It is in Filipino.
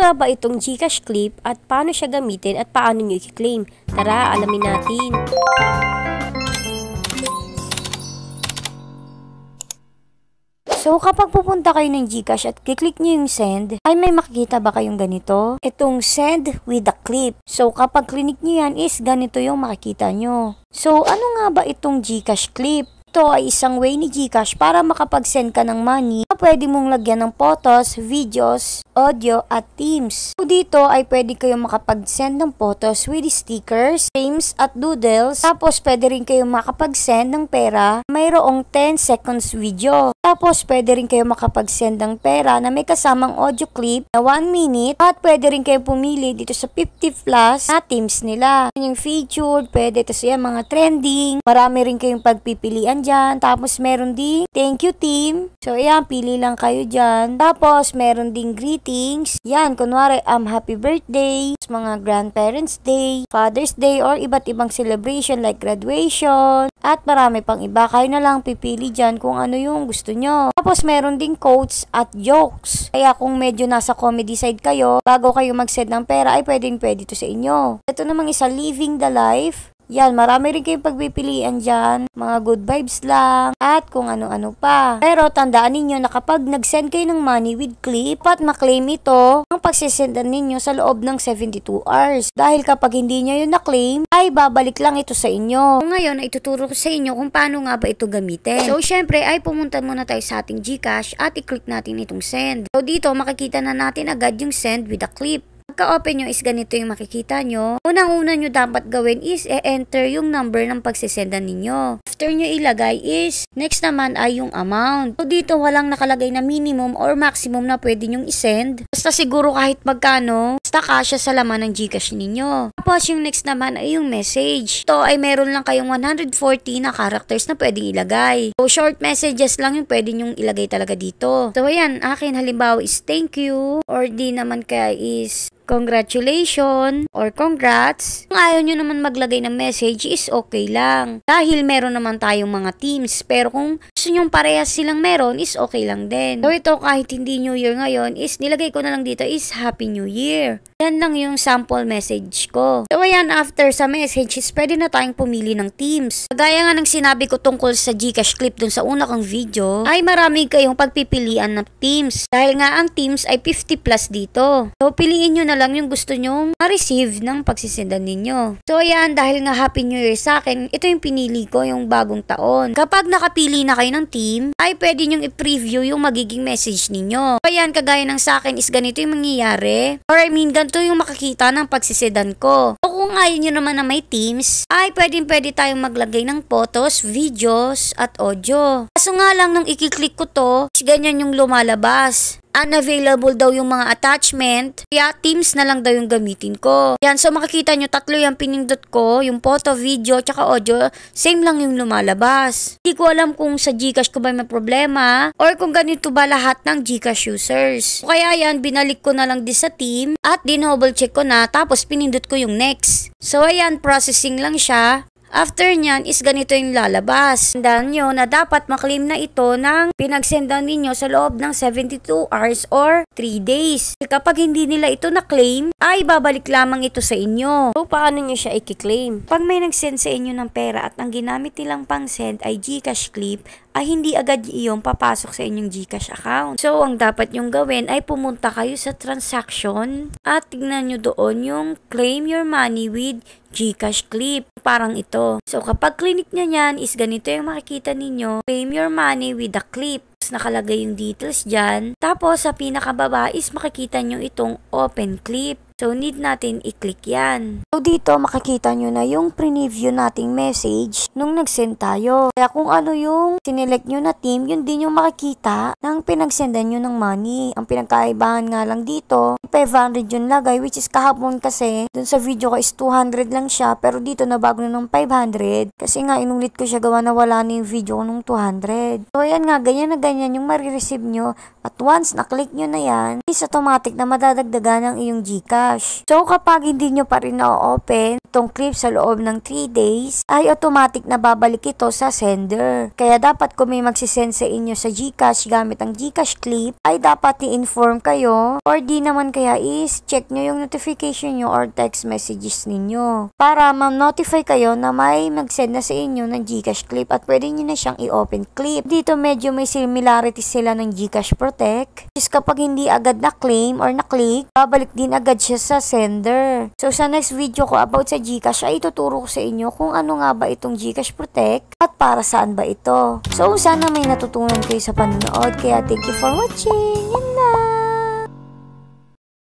nga ba itong GCash Clip at paano siya gamitin at paano nyo i-claim? Tara, alamin natin. So, kapag pupunta kayo ng GCash at kiklik nyo yung send, ay may makikita ba kayong ganito? Itong send with a clip. So, kapag klinik nyo yan is ganito yung makikita nyo. So, ano nga ba itong GCash Clip? Ito ay isang way ni GCash para makapag-send ka ng money na pwede mong lagyan ng photos, videos, audio at themes. So dito ay pwede kayong makapag-send ng photos with stickers, themes at doodles. Tapos pwede rin kayong makapag-send ng pera mayroong 10 seconds video. Tapos pwede rin kayong makapag-send ng pera na may kasamang audio clip na 1 minute. At pwede rin kayong pumili dito sa 50 plus na themes nila. Yung featured, pwede ito siya mga trending. Marami rin kayong pagpipilian dyan. Tapos meron ding thank you team. So ayan, pili lang kayo dyan. Tapos meron ding greetings. Yan, kunwari happy birthday, mga grandparents day, father's day, or iba't ibang celebration like graduation. At marami pang iba. Kayo na lang pipili dyan kung ano yung gusto nyo. Tapos meron ding quotes at jokes. Kaya kung medyo nasa comedy side kayo, bago kayo mag-send ng pera ay pwede to sa inyo. Ito namang isa, living the life. Yan, marami rin kayong pagpipilian dyan. Mga good vibes lang. At kung ano-ano pa. Pero tandaan ninyo na kapag nag-send kayo ng money with clip, at maklaim ito, ang pagsisendan ninyo sa loob ng 72 hours. Dahil kapag hindi nyo yun na-claim, ay babalik lang ito sa inyo. Ngayon, ay ituturo ko sa inyo kung paano nga ba ito gamitin. So, syempre, ay pumunta muna tayo sa ating GCash at i-click natin itong send. So, dito, makikita na natin agad yung send with a clip. Pagka-open nyo is ganito yung makikita nyo. Unang-una nyo dapat gawin is enter yung number ng pagsisendan ninyo. After nyo ilagay is, next naman ay yung amount. So dito walang nakalagay na minimum or maximum na pwede nyong isend. Basta siguro kahit magkano, basta kasya sa laman ng GCash ninyo. Tapos yung next naman ay yung message. Ito ay meron lang kayong 140 na characters na pwedeng ilagay. So short messages lang yung pwede nyong ilagay talaga dito. So ayan, akin halimbawa is thank you, or di naman kaya is congratulations or congrats. Kung ayaw nyo naman maglagay ng message is okay lang. Dahil meron naman tayong mga teams. Pero kung gusto nyong parehas silang meron is okay lang din. So ito kahit hindi New Year ngayon is nilagay ko na lang dito is Happy New Year. Yan lang yung sample message ko. So ayan, after sa message is pwede na tayong pumili ng teams. Gaya nga ng sinabi ko tungkol sa GCash Clip dun sa una kong video, ay marami kayong pagpipilian ng teams. Dahil nga ang teams ay 50 plus dito. So piliin nyo na lang yung gusto nyong ma-receive ng pagsisendan ninyo. So ayan, dahil nga Happy New Year sa akin, ito yung pinili ko, yung bagong taon. Kapag nakapili na kayo ng team, ay pwede nyong i-preview yung magiging message ninyo. So ayan, kagaya ng sa akin is ganito yung mangyayari. Or I mean, ganito yung makikita ng pagsisendan ko. So kung ayaw nyo naman na may teams, ay pwede tayong maglagay ng photos, videos, at audio. Kaso nga lang nung ikiklik ko to, ganyan yung lumalabas. Unavailable daw yung mga attachment, kaya teams na lang daw yung gamitin ko. Yan, so makikita nyo tatlo yung pinindot ko, yung photo, video, tsaka audio, same lang yung lumalabas. Hindi ko alam kung sa GCash ko ba may problema, or kung ganito ba lahat ng GCash users. So, kaya yan, binalik ko na lang din sa team, at dinouble check ko na, tapos pinindot ko yung next. So ayan, processing lang siya. After nyan is ganito yung lalabas. Tandaan nyo na dapat maklaim na ito ng pinagsendan ninyo sa loob ng 72 hours or 3 days. Kapag hindi nila ito na-claim, ay babalik lamang ito sa inyo. So, paano nyo siya i-claim? Pag may nag-send sa inyo ng pera at ang ginamit nilang pang-send ay GCash Clip, ay hindi agad iyong papasok sa inyong GCash account. So, ang dapat nyong gawin ay pumunta kayo sa transaction at tignan nyo doon yung claim your money with GCash Clip. Parang ito. So, kapag clinic nyo yan is ganito yung makikita ninyo. Claim your money with a clip. Nakalagay yung details dyan. Tapos, sa pinakababa is makikita nyo itong open clip. So, need natin i-click yan. So, dito makikita nyo na yung preview nating message nung nag-send tayo. Kaya kung ano yung sinelect nyo na team, yun din yung makikita ng pinagsendan nyo ng money. Ang pinagkaibahan nga lang dito, 500 yung lagay, which is kahapon kasi, dun sa video ko is 200 lang siya, pero dito nabago na ng 500. Kasi nga, inulit ko siya gawa na wala na yung video ko nung 200. So, ayan nga, ganyan na ganyan yung marireceive nyo. At once na-click nyo na yan, is automatic na madadagdagan ang iyong GCash. So kapag hindi nyo pa rin na-open itong clip sa loob ng 3 days, ay automatic na babalik ito sa sender. Kaya dapat kung may magsisend sa inyo sa GCash gamit ang GCash clip, ay dapat i-inform kayo, or di naman kaya is check nyo yung notification nyo or text messages ninyo para ma-notify kayo na may mag-send na sa inyo ng GCash clip at pwede nyo na siyang i-open clip. Dito medyo may similarity sila ng GCash Protect. Is kapag hindi agad na-claim or na-click, babalik din agad siya sa sender. So sa next video ko about sa GCash ay ituturo ko sa inyo kung ano nga ba itong GCash Protect at para saan ba ito. So sana may natutunan kayo sa panonood, kaya thank you for watching!